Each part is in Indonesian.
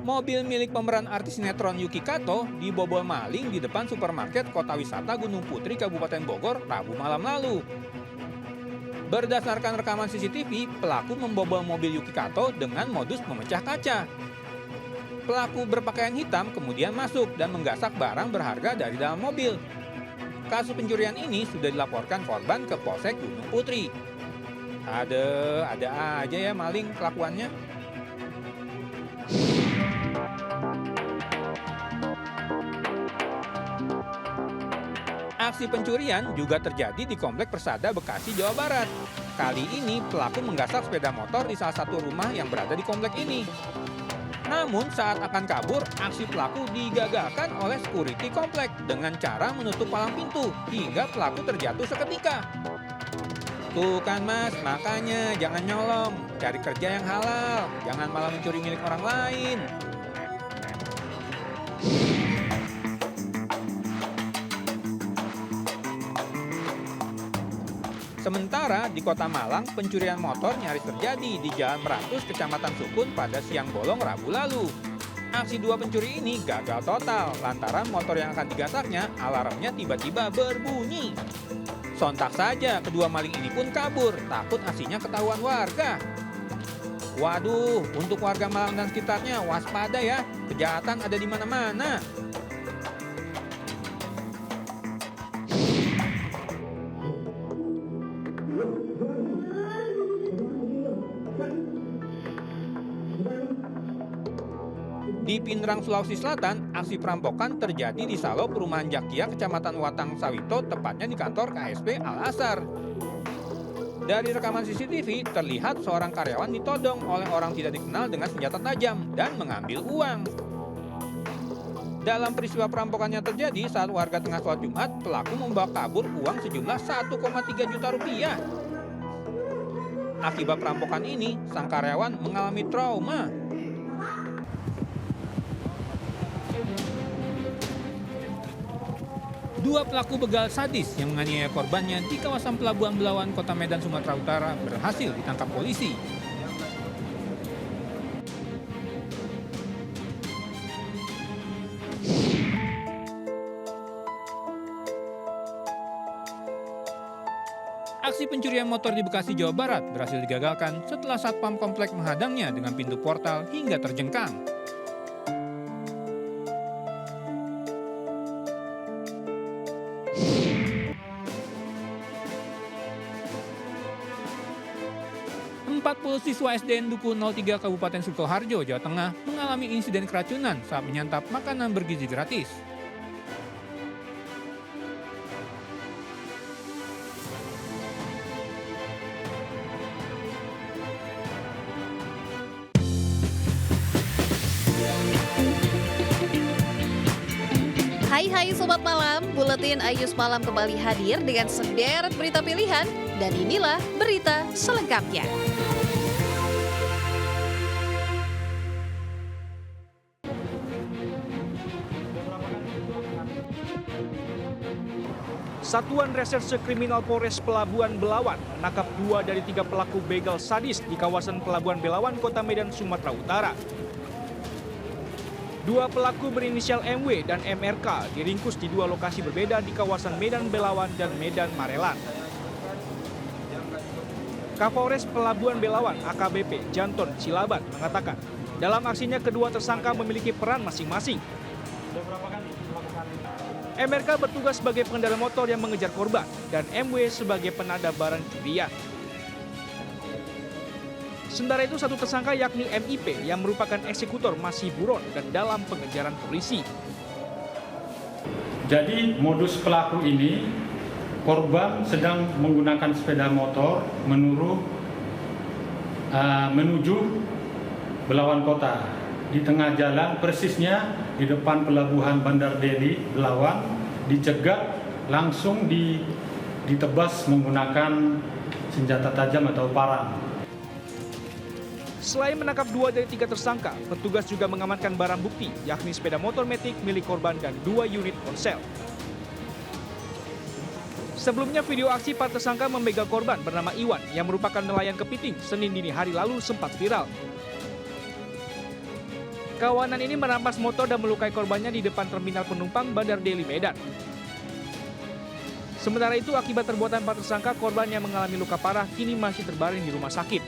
Mobil milik pemeran artis sinetron Yuki Kato dibobol maling di depan supermarket Kota Wisata Gunung Putri, Kabupaten Bogor, Rabu malam lalu. Berdasarkan rekaman CCTV, pelaku membobol mobil Yuki Kato dengan modus memecah kaca. Pelaku berpakaian hitam kemudian masuk dan menggasak barang berharga dari dalam mobil. Kasus pencurian ini sudah dilaporkan korban ke Polsek Gunung Putri. Ada aja ya maling kelakuannya. Aksi pencurian juga terjadi di Komplek Persada, Bekasi, Jawa Barat. Kali ini pelaku menggasak sepeda motor di salah satu rumah yang berada di komplek ini. Namun saat akan kabur, aksi pelaku digagalkan oleh security komplek dengan cara menutup palang pintu hingga pelaku terjatuh seketika. Tuh kan mas, makanya jangan nyolong, cari kerja yang halal, jangan malah mencuri milik orang lain. Sementara di Kota Malang, pencurian motor nyaris terjadi di Jalan Meratus, Kecamatan Sukun pada siang bolong Rabu lalu. Aksi dua pencuri ini gagal total lantaran motor yang akan digasaknya alarmnya tiba-tiba berbunyi. Sontak saja kedua maling ini pun kabur, takut aksinya ketahuan warga. Waduh, untuk warga Malang dan sekitarnya waspada ya, kejahatan ada di mana-mana. Di Pindrang, Sulawesi Selatan, aksi perampokan terjadi di Salo Perumahan Jakia, Kecamatan Watang Sawito, tepatnya di kantor KSP Al-Azhar. Dari rekaman CCTV, terlihat seorang karyawan ditodong oleh orang tidak dikenal dengan senjata tajam dan mengambil uang. Dalam peristiwa perampokannya terjadi saat warga tengah sholat Jumat, pelaku membawa kabur uang sejumlah 1,3 juta rupiah. Akibat perampokan ini, sang karyawan mengalami trauma. Dua pelaku begal sadis yang menganiaya korbannya di kawasan Pelabuhan Belawan, Kota Medan, Sumatera Utara berhasil ditangkap polisi. Aksi pencurian motor di Bekasi, Jawa Barat berhasil digagalkan setelah Satpam Komplek menghadangnya dengan pintu portal hingga terjengkang. Empat 40 siswa SDN Duku 03 Kabupaten Sukoharjo, Jawa Tengah mengalami insiden keracunan saat menyantap makanan bergizi gratis. Hai Sobat Malam, Buletin Ayus Malam kembali hadir dengan sederet berita pilihan. Dan inilah berita selengkapnya. Satuan Reserse Kriminal Polres Pelabuhan Belawan menangkap 2 dari 3 pelaku begal sadis di kawasan Pelabuhan Belawan, Kota Medan, Sumatera Utara. 2 pelaku berinisial MW dan MRK diringkus di 2 lokasi berbeda di kawasan Medan Belawan dan Medan Marelan. Kapolres Pelabuhan Belawan AKBP Janton Cilaban mengatakan, dalam aksinya kedua tersangka memiliki peran masing-masing. MRK bertugas sebagai pengendara motor yang mengejar korban dan MW sebagai penada barang curian. Sementara itu satu tersangka yakni MIP yang merupakan eksekutor masih buron dan dalam pengejaran polisi. Jadi modus pelaku ini, korban sedang menggunakan sepeda motor menuju Belawan Kota. Di tengah jalan persisnya di depan pelabuhan Bandar Deli Belawan dicegat, langsung ditebas menggunakan senjata tajam atau parang. Selain menangkap 2 dari 3 tersangka, petugas juga mengamankan barang bukti yakni sepeda motor metik milik korban dan 2 unit ponsel. Sebelumnya video aksi para tersangka membegal korban bernama Iwan yang merupakan nelayan kepiting Senin dini hari lalu sempat viral. Kawanan ini merampas motor dan melukai korbannya di depan terminal penumpang Bandar Deli Medan. Sementara itu, akibat perbuatan para tersangka, korban yang mengalami luka parah kini masih terbaring di rumah sakit.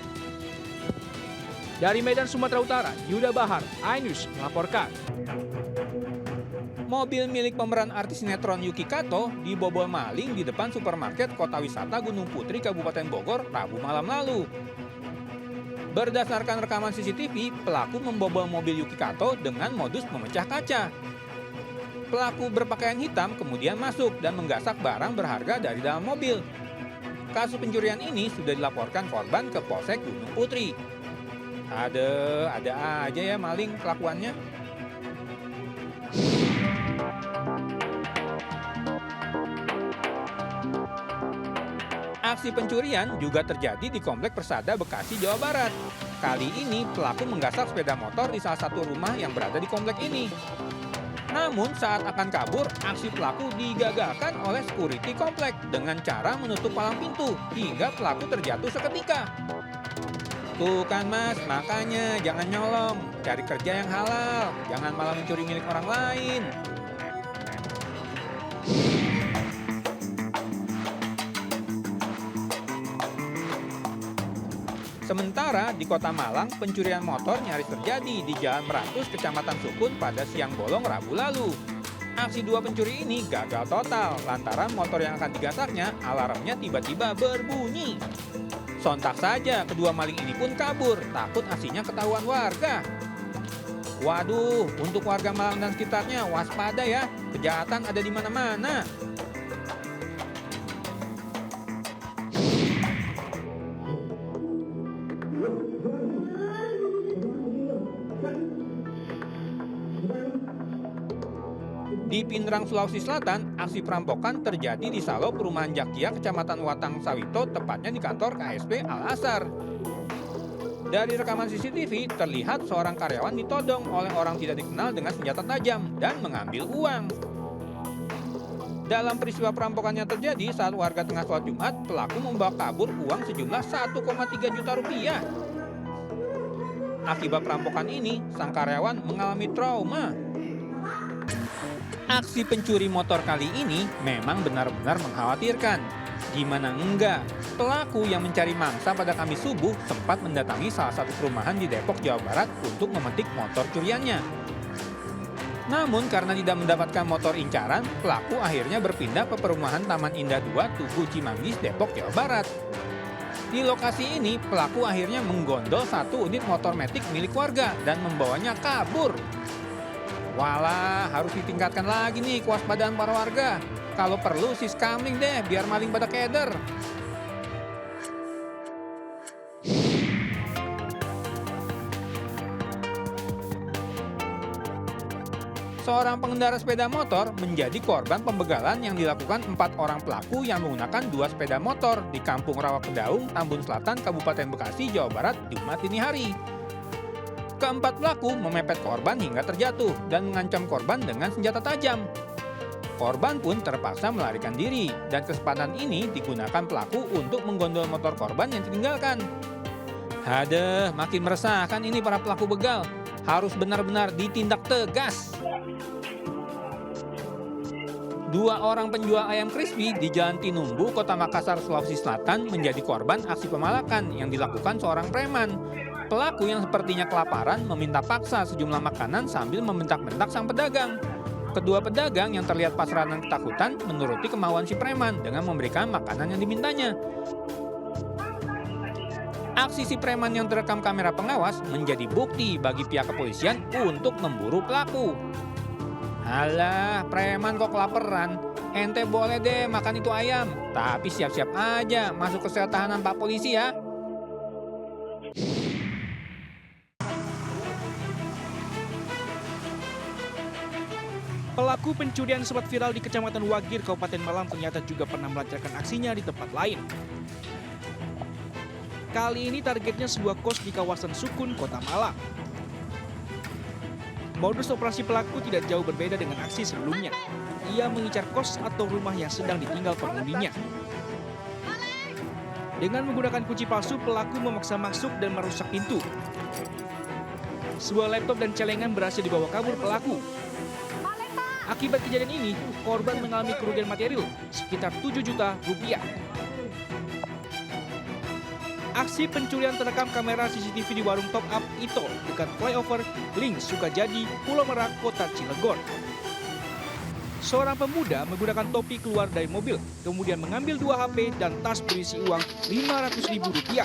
Dari Medan, Sumatera Utara, Yuda Bahar, iNews melaporkan. Mobil milik pemeran artis sinetron Yuki Kato dibobol maling di depan supermarket Kota Wisata Gunung Putri, Kabupaten Bogor, Rabu malam lalu. Berdasarkan rekaman CCTV, pelaku membobol mobil Yuki Kato dengan modus memecah kaca. Pelaku berpakaian hitam kemudian masuk dan menggasak barang berharga dari dalam mobil. Kasus pencurian ini sudah dilaporkan korban ke Polsek Gunung Putri. Ada aja ya maling kelakuannya. Aksi pencurian juga terjadi di Komplek Persada, Bekasi, Jawa Barat. Kali ini pelaku menggasak sepeda motor di salah satu rumah yang berada di komplek ini. Namun saat akan kabur, aksi pelaku digagalkan oleh security komplek dengan cara menutup palang pintu hingga pelaku terjatuh seketika. Tuh kan mas, makanya jangan nyolong, cari kerja yang halal, jangan malah mencuri milik orang lain. Sementara di Kota Malang, pencurian motor nyaris terjadi di Jalan Meratus, Kecamatan Sukun pada siang bolong Rabu lalu. Aksi dua pencuri ini gagal total lantaran motor yang akan digasaknya alarmnya tiba-tiba berbunyi. Sontak saja kedua maling ini pun kabur, takut aksinya ketahuan warga. Waduh, untuk warga Malang dan sekitarnya waspada ya, kejahatan ada di mana-mana. Di Pindrang, Sulawesi Selatan, aksi perampokan terjadi di Salo, Perumahan Jakia, Kecamatan Watang Sawito, tepatnya di kantor KSP Al-Azhar. Dari rekaman CCTV, terlihat seorang karyawan ditodong oleh orang tidak dikenal dengan senjata tajam dan mengambil uang. Dalam peristiwa perampokan yang terjadi saat warga tengah sholat Jumat, pelaku membawa kabur uang sejumlah 1,3 juta rupiah. Akibat perampokan ini, sang karyawan mengalami trauma. Aksi pencuri motor kali ini memang benar-benar mengkhawatirkan. Gimana enggak, pelaku yang mencari mangsa pada Kamis subuh sempat mendatangi salah satu perumahan di Depok, Jawa Barat untuk memetik motor curiannya. Namun karena tidak mendapatkan motor incaran, pelaku akhirnya berpindah ke perumahan Taman Indah 2, Tugu Cimanggis, Depok, Jawa Barat. Di lokasi ini, pelaku akhirnya menggondol satu unit motor metik milik warga dan membawanya kabur. Walah, harus ditingkatkan lagi nih kewaspadaan para warga. Kalau perlu siskamling deh, biar maling pada keder. Seorang pengendara sepeda motor menjadi korban pembegalan yang dilakukan 4 orang pelaku yang menggunakan 2 sepeda motor di Kampung Rawa Kedaung, Tambun Selatan, Kabupaten Bekasi, Jawa Barat, Jumat dini hari. Keempat pelaku memepet korban hingga terjatuh dan mengancam korban dengan senjata tajam. Korban pun terpaksa melarikan diri dan kesempatan ini digunakan pelaku untuk menggondol motor korban yang ditinggalkan. Hadeh, makin meresahkan ini para pelaku begal. Harus benar-benar ditindak tegas. 2 orang penjual ayam crispy di Jalan Tinumbu, Kota Makassar, Sulawesi Selatan menjadi korban aksi pemalakan yang dilakukan seorang preman. Pelaku yang sepertinya kelaparan meminta paksa sejumlah makanan sambil membentak-bentak sang pedagang. Kedua pedagang yang terlihat pasrah dan ketakutan menuruti kemauan si preman dengan memberikan makanan yang dimintanya. Aksi si preman yang terekam kamera pengawas menjadi bukti bagi pihak kepolisian untuk memburu pelaku. Alah, preman kok kelaparan? Ente boleh deh makan itu ayam, tapi siap-siap aja masuk ke sel tahanan Pak Polisi ya. Pelaku pencurian sempat viral di Kecamatan Wagir, Kabupaten Malang ternyata juga pernah melancarkan aksinya di tempat lain. Kali ini targetnya sebuah kos di kawasan Sukun, Kota Malang. Modus operasi pelaku tidak jauh berbeda dengan aksi sebelumnya. Ia mengincar kos atau rumah yang sedang ditinggal penghuninya. Dengan menggunakan kunci palsu, pelaku memaksa masuk dan merusak pintu. Sebuah laptop dan celengan berhasil dibawa kabur pelaku. Akibat kejadian ini, korban mengalami kerugian material sekitar 7 juta rupiah. Aksi pencurian terekam kamera CCTV di warung Top Up Itol dekat flyover Link Sukajadi, Pulau Merak, Kota Cilegon. Seorang pemuda menggunakan topi keluar dari mobil, kemudian mengambil 2 HP dan tas berisi uang Rp500.000.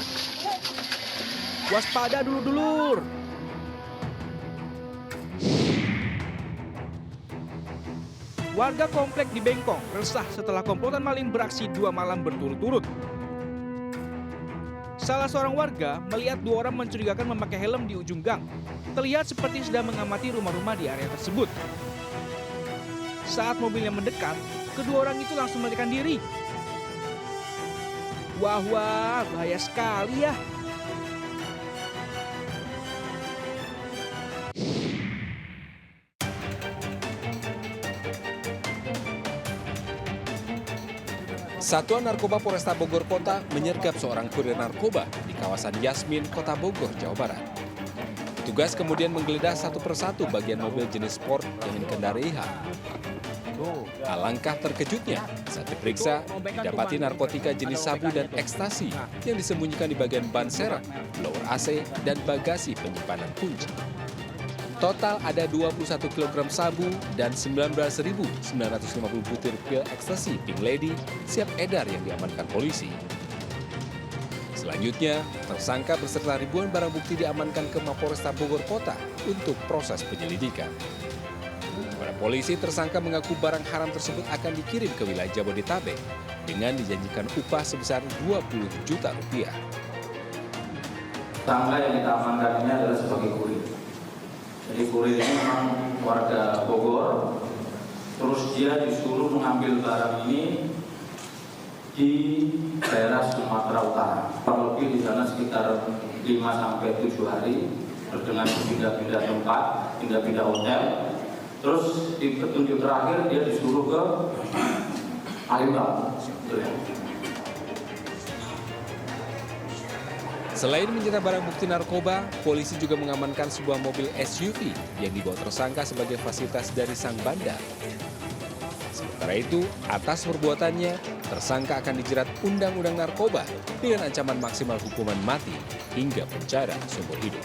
Waspada dulu, dulur! Warga komplek di Bengkong resah setelah komplotan maling beraksi 2 malam berturut-turut. Salah seorang warga melihat 2 orang mencurigakan memakai helm di ujung gang. Terlihat seperti sedang mengamati rumah-rumah di area tersebut. Saat mobilnya mendekat, kedua orang itu langsung melarikan diri. Wah, bahaya sekali ya. Satuan Narkoba Polresta Bogor Kota menyergap seorang kurir narkoba di kawasan Yasmin, Kota Bogor, Jawa Barat. Petugas kemudian menggeledah satu persatu bagian mobil jenis sport yang dikendarai H. Alangkah terkejutnya saat diperiksa, didapati narkotika jenis sabu dan ekstasi yang disembunyikan di bagian ban serep, blower AC, dan bagasi penyimpanan kunci. Total ada 21 kg sabu dan 19.950 butir pil ekstasi Pink Lady siap edar yang diamankan polisi. Selanjutnya, tersangka beserta ribuan barang bukti diamankan ke Mapolresta Bogor Kota untuk proses penyelidikan. Kepada polisi, tersangka mengaku barang haram tersebut akan dikirim ke wilayah Jabodetabek dengan dijanjikan upah sebesar Rp20 juta. Tersangka yang kita amankan ini adalah sebagai kurir. Jadi kurir ini memang warga Bogor, terus dia disuruh mengambil barang ini di daerah Sumatera Utara. Kurang lebih di sana sekitar 5-7 hari, dengan pindah-pindah tempat, pindah-pindah hotel. Terus di petunjuk terakhir dia disuruh ke Palembang. Selain menyita barang bukti narkoba, polisi juga mengamankan sebuah mobil SUV yang dibawa tersangka sebagai fasilitas dari sang bandar. Sementara itu, atas perbuatannya, tersangka akan dijerat Undang-Undang Narkoba dengan ancaman maksimal hukuman mati hingga penjara seumur hidup.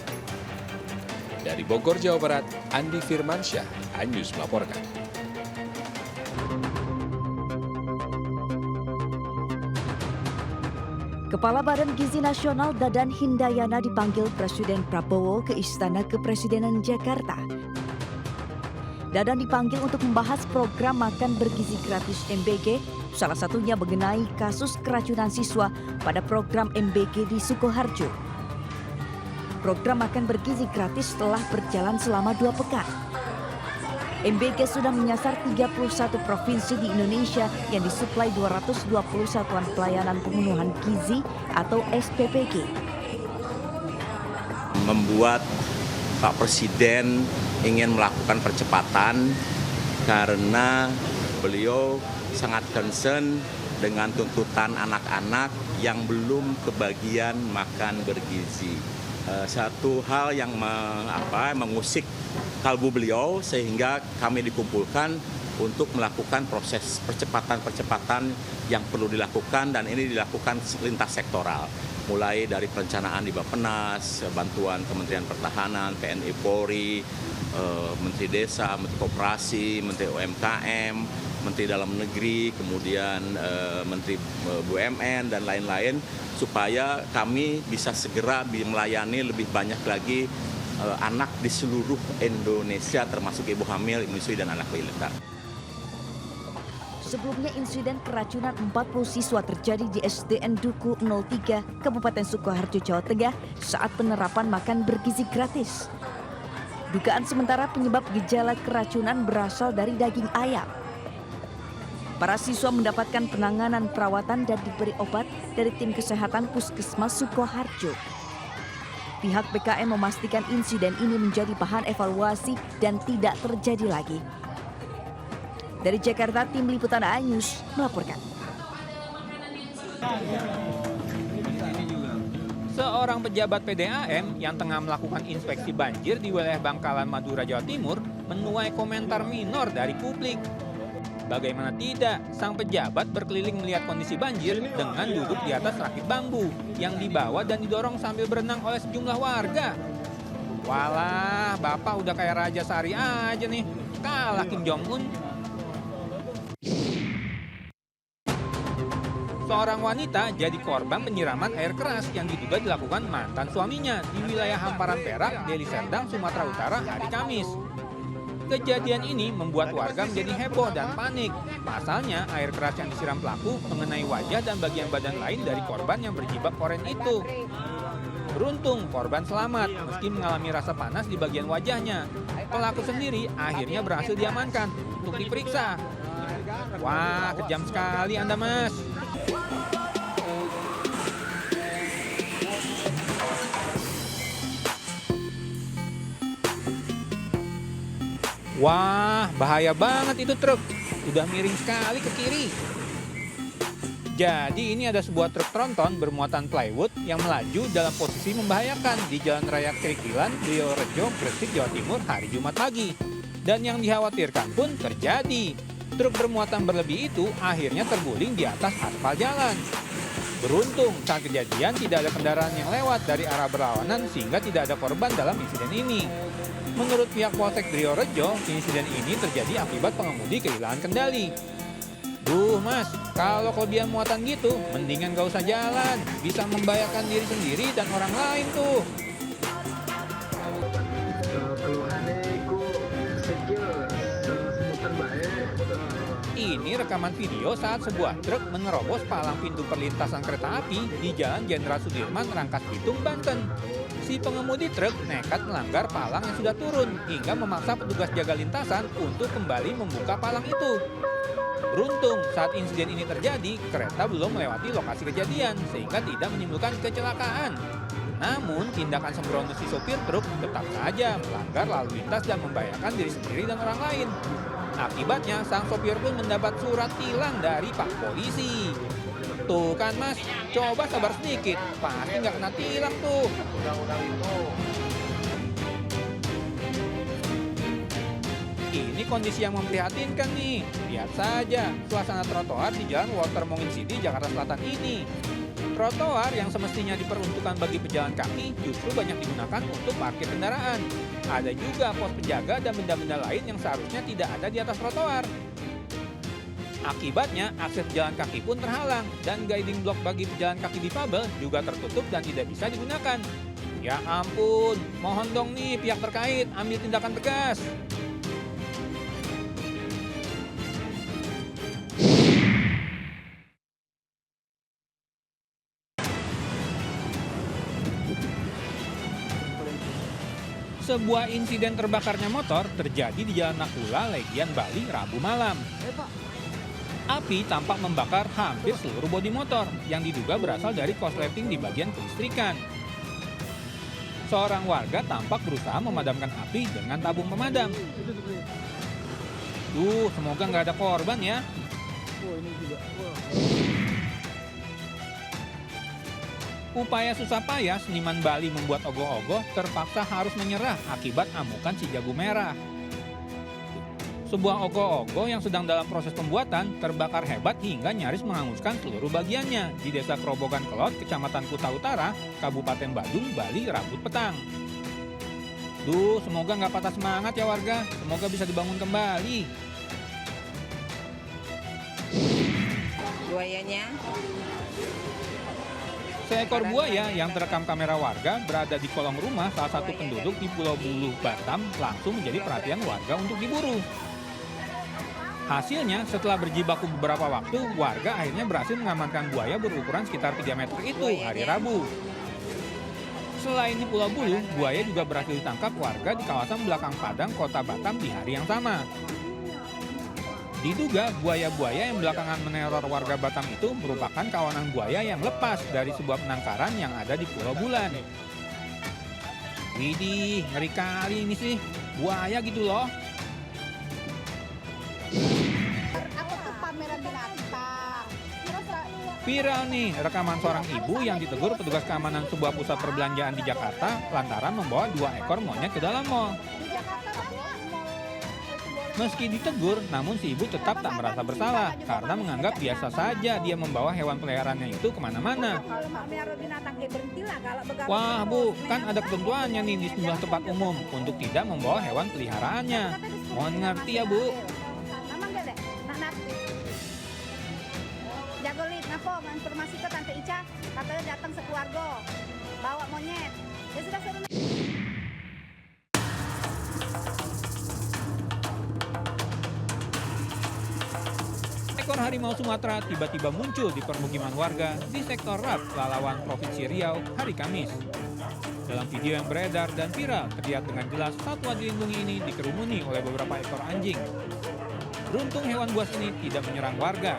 Dari Bogor, Jawa Barat, Andi Firmansyah, Anyus melaporkan. Kepala Badan Gizi Nasional Dadan Hindayana dipanggil Presiden Prabowo ke Istana Kepresidenan Jakarta. Dadan dipanggil untuk membahas program makan bergizi gratis MBG, salah satunya mengenai kasus keracunan siswa pada program MBG di Sukoharjo. Program makan bergizi gratis telah berjalan selama 2 pekan. MBG sudah menyasar 31 provinsi di Indonesia yang disuplai 220 satuan pelayanan pemenuhan gizi atau SPPG. Membuat Pak Presiden ingin melakukan percepatan karena beliau sangat concern dengan tuntutan anak-anak yang belum kebagian makan bergizi. Satu hal yang mengusik kalbu beliau sehingga kami dikumpulkan untuk melakukan proses percepatan-percepatan yang perlu dilakukan, dan ini dilakukan lintas sektoral. Mulai dari perencanaan di Bappenas, bantuan Kementerian Pertahanan, TNI Polri, Menteri Desa, Menteri Koperasi, Menteri UMKM, Menteri Dalam Negeri, kemudian Menteri BUMN dan lain-lain, supaya kami bisa segera melayani lebih banyak lagi anak di seluruh Indonesia, termasuk ibu hamil, menyusui dan anak balita. Sebelumnya insiden keracunan 40 siswa terjadi di SDN Duku 03, Kabupaten Sukoharjo, Jawa Tengah saat penerapan makan bergizi gratis. Dugaan sementara penyebab gejala keracunan berasal dari daging ayam. Para siswa mendapatkan penanganan perawatan dan diberi obat dari tim kesehatan Puskesmas Sukoharjo. Pihak BKM memastikan insiden ini menjadi bahan evaluasi dan tidak terjadi lagi. Dari Jakarta, Tim Liputan Anyus melaporkan. Seorang pejabat PDAM yang tengah melakukan inspeksi banjir di wilayah Bangkalan, Madura, Jawa Timur menuai komentar minor dari publik. Bagaimana tidak, sang pejabat berkeliling melihat kondisi banjir dengan duduk di atas rakit bambu yang dibawa dan didorong sambil berenang oleh sejumlah warga. Walah, Bapak udah kayak Raja Sari aja nih, kalah Kim Jong-un. Seorang wanita jadi korban penyiraman air keras yang diduga dilakukan mantan suaminya di wilayah Hamparan Perak, Deli Serdang, Sumatera Utara hari Kamis. Kejadian ini membuat warga menjadi heboh dan panik. Pasalnya, air keras yang disiram pelaku mengenai wajah dan bagian badan lain dari korban yang berjilbab oranye itu. Beruntung, korban selamat meski mengalami rasa panas di bagian wajahnya. Pelaku sendiri akhirnya berhasil diamankan untuk diperiksa. Wah, kejam sekali Anda, Mas. Wah, bahaya banget itu truk. Udah miring sekali ke kiri. Jadi ini ada sebuah truk tronton bermuatan plywood yang melaju dalam posisi membahayakan di Jalan Raya Krikilan, Bliorejo, Gresik, Jawa Timur hari Jumat pagi. Dan yang dikhawatirkan pun terjadi. Truk bermuatan berlebih itu akhirnya terguling di atas aspal jalan. Beruntung saat kejadian tidak ada kendaraan yang lewat dari arah berlawanan sehingga tidak ada korban dalam insiden ini. Menurut pihak Polsek Bliorejo, insiden ini terjadi akibat pengemudi kehilangan kendali. Duh Mas, kalau kelebihan muatan gitu, mendingan gak usah jalan. Bisa membahayakan diri sendiri dan orang lain tuh. Ini rekaman video saat sebuah truk menerobos palang pintu perlintasan kereta api di Jalan Jenderal Sudirman, Rangkas Bitung, Banten. Si pengemudi truk nekat melanggar palang yang sudah turun hingga memaksa petugas jaga lintasan untuk kembali membuka palang itu. Beruntung saat insiden ini terjadi, kereta belum melewati lokasi kejadian sehingga tidak menimbulkan kecelakaan. Namun, tindakan sembrono si sopir truk tetap saja melanggar lalu lintas dan membahayakan diri sendiri dan orang lain. Akibatnya, sang sopir pun mendapat surat tilang dari Pak Polisi. Tuh kan Mas, coba sabar sedikit, pasti nggak kena tilang tuh. Ini kondisi yang memprihatinkan nih. Lihat saja, suasana trotoar di Jalan Walter Mongin City, Jakarta Selatan ini. Trotoar yang semestinya diperuntukkan bagi pejalan kaki justru banyak digunakan untuk parkir kendaraan. Ada juga pos penjaga dan benda-benda lain yang seharusnya tidak ada di atas trotoar. Akibatnya, akses pejalan kaki pun terhalang dan guiding block bagi pejalan kaki difabel juga tertutup dan tidak bisa digunakan. Ya ampun, mohon dong nih pihak terkait ambil tindakan tegas. Sebuah insiden terbakarnya motor terjadi di Jalan Nakula, Legian, Bali, Rabu malam. Api tampak membakar hampir seluruh bodi motor yang diduga berasal dari korsleting di bagian kelistrikan. Seorang warga tampak berusaha memadamkan api dengan tabung pemadam. Semoga nggak ada korban ya. Upaya susah payah seniman Bali membuat ogoh-ogoh terpaksa harus menyerah akibat amukan si jago merah. Sebuah ogoh-ogoh yang sedang dalam proses pembuatan terbakar hebat hingga nyaris menghanguskan seluruh bagiannya di Desa Kerobogan Kelot, Kecamatan Kuta Utara, Kabupaten Badung, Bali, Rabu petang. Semoga nggak patah semangat ya warga, semoga bisa dibangun kembali. Buayanya? Seekor buaya yang terekam kamera warga berada di kolong rumah salah satu penduduk di Pulau Bulu, Batam langsung menjadi perhatian warga untuk diburu. Hasilnya, setelah berjibaku beberapa waktu, warga akhirnya berhasil mengamankan buaya berukuran sekitar 3 meter itu hari Rabu. Selain di Pulau Bulu, buaya juga berhasil ditangkap warga di kawasan belakang Padang, Kota Batam di hari yang sama. Diduga buaya-buaya yang belakangan meneror warga Batam itu merupakan kawanan buaya yang lepas dari sebuah penangkaran yang ada di Pulau Bulan. Widih, ngeri kali ini sih, buaya gitu loh. Aku tuh pameran binatang. Terus Viral nih rekaman seorang ibu yang ditegur petugas keamanan sebuah pusat perbelanjaan di Jakarta lantaran membawa 2 ekor monyet ke dalam mal. Meski ditegur, namun si ibu tetap tak merasa bersalah karena menganggap biasa saja dia membawa hewan peliharaannya itu kemana-mana. Wah Bu, kan ada ketentuannya nih di sejumlah tempat umum untuk tidak membawa hewan peliharaannya. Mohon ngerti ya Bu. Jagolit, nafo, informasi ke Tante Ica, katanya datang sekeluarga, bawa monyet. Ya sudah suruh. Ekor harimau Sumatera tiba-tiba muncul di permukiman warga di sektor Rap, Lalawan, Provinsi Riau, hari Kamis. Dalam video yang beredar dan viral, terlihat dengan jelas satwa dilindungi ini dikerumuni oleh beberapa ekor anjing. Beruntung hewan buas ini tidak menyerang warga.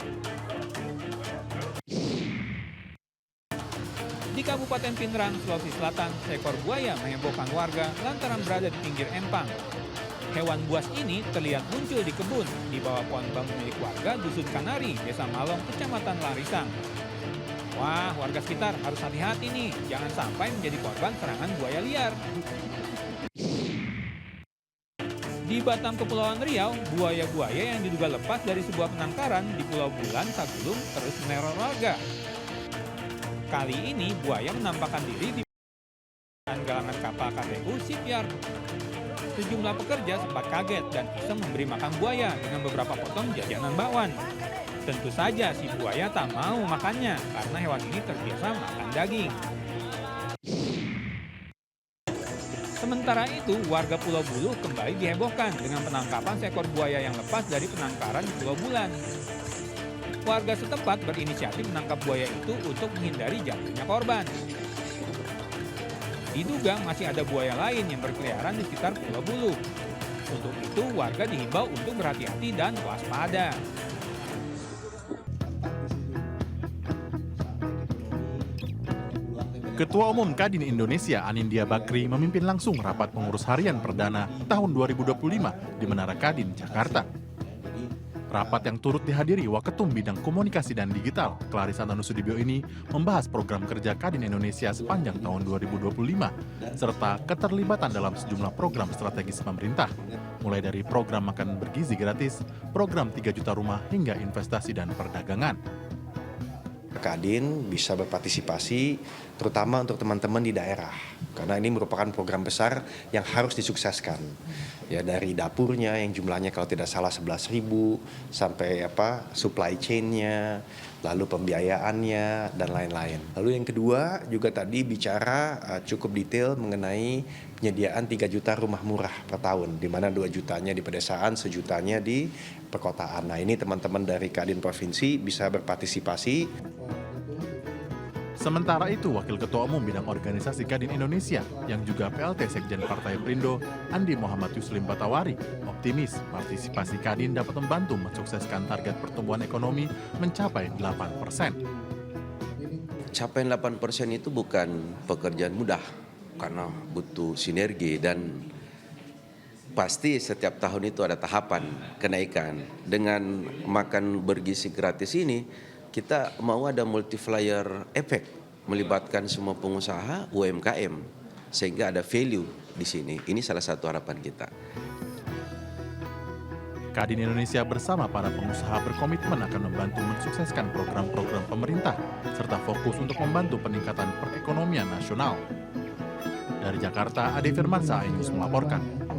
Di Kabupaten Pinrang, Sulawesi Selatan, seekor buaya menghebohkan warga lantaran berada di pinggir empang. Hewan buas ini terlihat muncul di kebun di bawah pohon bambu milik warga Dusun Kanari, Desa Malong, Kecamatan Larisang. Wah, warga sekitar harus hati-hati nih, jangan sampai menjadi korban serangan buaya liar. Di Batam, Kepulauan Riau, buaya-buaya yang diduga lepas dari sebuah penangkaran di Pulau Bulan, Sagulung terus meneror warga. Kali ini buaya menampakkan diri di galangan kapal KTU Shipyard. Sejumlah pekerja sempat kaget dan iseng memberi makan buaya dengan beberapa potong jajanan bakwan. Tentu saja si buaya tak mau makannya karena hewan ini terbiasa makan daging. Sementara itu, warga Pulau Bulu kembali dihebohkan dengan penangkapan seekor buaya yang lepas dari penangkaran di Pulau Bulan. Warga setempat berinisiatif menangkap buaya itu untuk menghindari jatuhnya korban. Diduga masih ada buaya lain yang berkeliaran di sekitar Pulau Bulu. Untuk itu, warga dihimbau untuk berhati-hati dan waspada. Ketua Umum Kadin Indonesia Anindya Bakri memimpin langsung rapat pengurus harian perdana tahun 2025 di Menara Kadin, Jakarta. Rapat yang turut dihadiri Waketum Bidang Komunikasi dan Digital, Clarissa Tanusudibyo ini membahas program kerja Kadin Indonesia sepanjang tahun 2025, serta keterlibatan dalam sejumlah program strategis pemerintah, mulai dari program makan bergizi gratis, program 3 juta rumah, hingga investasi dan perdagangan. Kadin bisa berpartisipasi terutama untuk teman-teman di daerah karena ini merupakan program besar yang harus disukseskan ya, dari dapurnya yang jumlahnya kalau tidak salah 11.000 sampai supply chain-nya, lalu pembiayaannya dan lain-lain. Lalu yang kedua juga tadi bicara cukup detail mengenai penyediaan 3 juta rumah murah per tahun, di mana 2 jutanya di pedesaan, 1 jutanya di perkotaan. Nah, ini teman-teman dari Kadin Provinsi bisa berpartisipasi. Sementara itu, Wakil Ketua Umum Bidang Organisasi Kadin Indonesia yang juga PLT Sekjen Partai Perindo, Andi Muhammad Yuslim Batawari, optimis partisipasi Kadin dapat membantu mensukseskan target pertumbuhan ekonomi mencapai 8%. Capaian 8% itu bukan pekerjaan mudah karena butuh sinergi dan pasti setiap tahun itu ada tahapan kenaikan. Dengan makan bergizi gratis ini, kita mau ada multiplier efek melibatkan semua pengusaha UMKM sehingga ada value di sini. Ini salah satu harapan kita. Kadin Indonesia bersama para pengusaha berkomitmen akan membantu mensukseskan program-program pemerintah serta fokus untuk membantu peningkatan perekonomian nasional. Dari Jakarta, Ade Firmansyah, iNews melaporkan.